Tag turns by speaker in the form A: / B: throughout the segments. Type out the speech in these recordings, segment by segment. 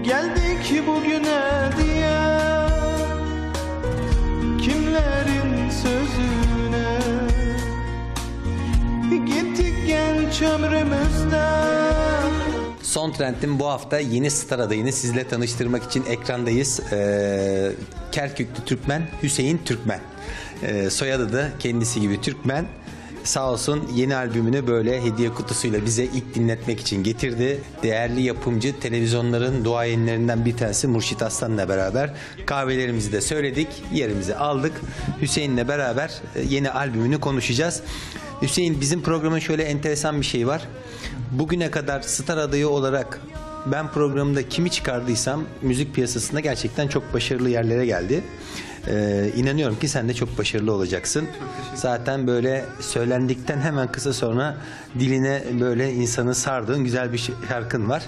A: Geldik bugüne diye kimlerin sözüne, gittik genç ömrümüzde.
B: Son Trend'in bu hafta yeni star adayını sizle tanıştırmak için ekrandayız. Kerküklü Türkmen Hüseyin Türkmen. Soyadı da kendisi gibi Türkmen. Sağ olsun yeni albümünü böyle hediye kutusuyla bize ilk dinletmek için getirdi. Değerli yapımcı, televizyonların duayenlerinden bir tanesi Murşit Aslan'la beraber kahvelerimizi de söyledik, yerimizi aldık. Hüseyin'le beraber yeni albümünü konuşacağız. Hüseyin, bizim programın şöyle enteresan bir şey var. Bugüne kadar star adayı olarak ben programda kimi çıkardıysam müzik piyasasında gerçekten çok başarılı yerlere geldi. İnanıyorum ki sen de çok başarılı olacaksın. Zaten böyle söylendikten hemen kısa sonra diline böyle insanı sardığın güzel bir şarkın var.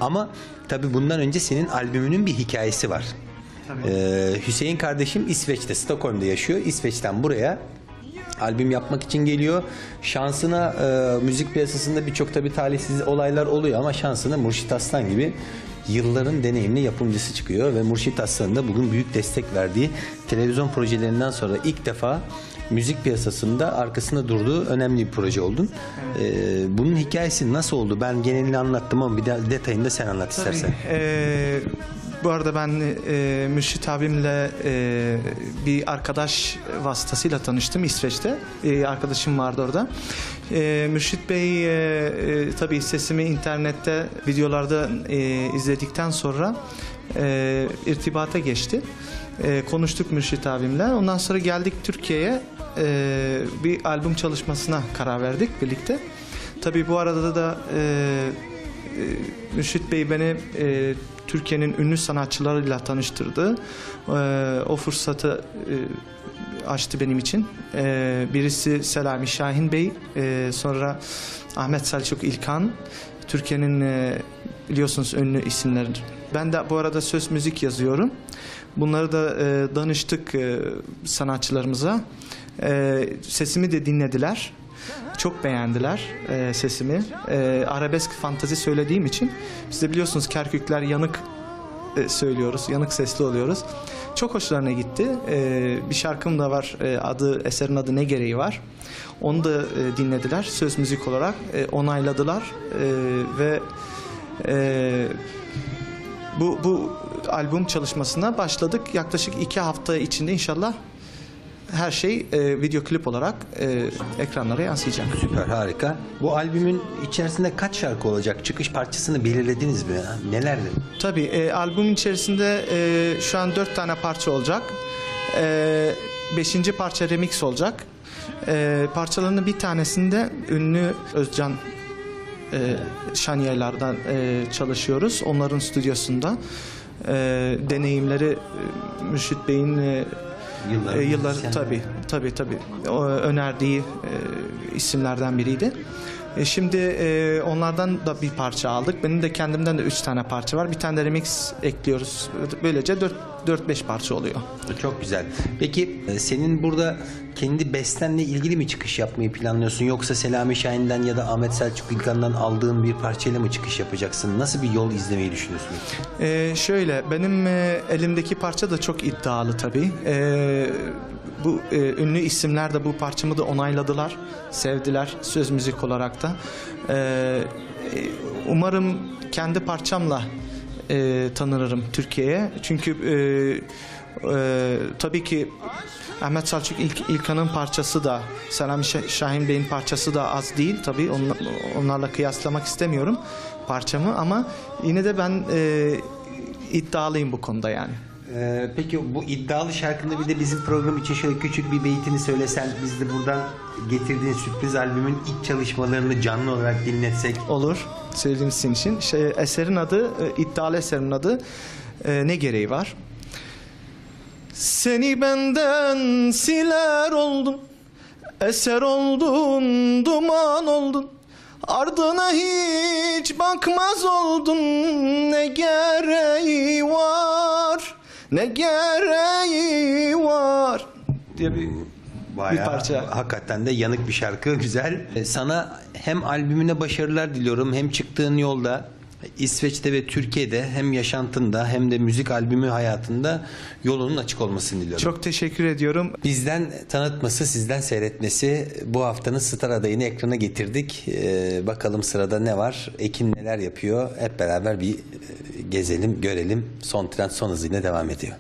B: Ama tabii bundan önce senin albümünün bir hikayesi var. Hüseyin kardeşim İsveç'te, Stockholm'da yaşıyor. İsveç'ten buraya albüm yapmak için geliyor. Şansına müzik piyasasında birçok tabii talihsiz olaylar oluyor ama şansına Murşit Aslan gibi yılların deneyimli yapımcısı çıkıyor ve Murşit Aslan'ın da bugün büyük destek verdiği televizyon projelerinden sonra ilk defa müzik piyasasında arkasında durduğu önemli bir proje oldun. Bunun hikayesi nasıl oldu? Ben genelini anlattım ama bir de detayını da sen anlat istersen.
A: Bu arada ben Mürşit abimle bir arkadaş vasıtasıyla tanıştım İsveç'te. Arkadaşım vardı orada. Mürşit Bey tabii sesimi internette, videolarda izledikten sonra irtibata geçti. Konuştuk Mürşit abimle. Ondan sonra geldik Türkiye'ye, bir albüm çalışmasına karar verdik birlikte. Tabii bu arada da Mürşit Bey beni Türkiye'nin ünlü sanatçılarıyla tanıştırdı. O fırsatı açtı benim için. Birisi Selami Şahin Bey, sonra Ahmet Selçuk İlkan. Türkiye'nin biliyorsunuz ünlü isimler. Ben de bu arada söz müzik yazıyorum. Bunları da danıştık sanatçılarımıza. Sesimi de dinlediler. Çok beğendiler sesimi. Arabesk fantazi söylediğim için, biz de biliyorsunuz Kerkükler yanık söylüyoruz, yanık sesli oluyoruz. Çok hoşlarına gitti. Bir şarkım da var, eserin adı Ne Gereği Var. Onu da dinlediler söz müzik olarak, onayladılar ve bu albüm çalışmasına başladık. Yaklaşık 2 hafta içinde inşallah her şey video klip olarak ekranlara yansıyacak.
B: Süper, harika. Bu albümün içerisinde kaç şarkı olacak? Çıkış parçasını belirlediniz mi? Nelerdi?
A: Tabii albümün içerisinde şu an 4 tane parça olacak. 5. parça remix olacak. Parçalarının bir tanesinde ünlü Özcan Şaniyer'lerden çalışıyoruz. Onların stüdyosunda. Deneyimleri Mürşit Bey'in yıllar tabii önerdiği isimlerden biriydi. Şimdi onlardan da bir parça aldık. Benim de kendimden de 3 tane parça var. Bir tane de remix ekliyoruz. Böylece 4-5 parça oluyor.
B: Çok güzel. Peki senin burada kendi bestenle ilgili mi çıkış yapmayı planlıyorsun? Yoksa Selami Şahin'den ya da Ahmet Selçuk İlkan'dan aldığın bir parçayla mı çıkış yapacaksın? Nasıl bir yol izlemeyi düşünüyorsun?
A: Şöyle, benim elimdeki parça da çok iddialı tabii. Bu ünlü isimler de bu parçamı da onayladılar, sevdiler söz müzik olarak da. Umarım kendi parçamla tanınırım Türkiye'ye. Çünkü tabii ki Ahmet Selçuk İlkan'ın parçası da, Selami Şahin Bey'in parçası da az değil tabii. Onlarla kıyaslamak istemiyorum parçamı ama yine de ben iddialıyım bu konuda yani.
B: Peki bu iddialı şarkında bir de bizim program için şöyle küçük bir beytini söylesen, biz de buradan getirdiğin sürpriz albümün ilk çalışmalarını canlı olarak dinletsek.
A: Olur. Söyleyeyim sizin için. Eserin adı, iddialı eserimin adı Ne Gereği Var. Seni benden siler oldum, eser oldun, duman oldun. Ardına hiç bakmaz oldun, ne gereği var, ne gereği var diye bir parça.
B: Hakikaten de yanık bir şarkı, güzel. Sana hem albümüne başarılar diliyorum, hem çıktığın yolda İsveç'te ve Türkiye'de hem yaşantında hem de müzik albümü hayatında yolunun açık olmasını diliyorum.
A: Çok teşekkür ediyorum.
B: Bizden tanıtması, sizden seyretmesi, bu haftanın star adayını ekrana getirdik. Bakalım sırada ne var? Ekin neler yapıyor? Hep beraber bir gezelim, görelim. Son trend son hızıyla devam ediyor.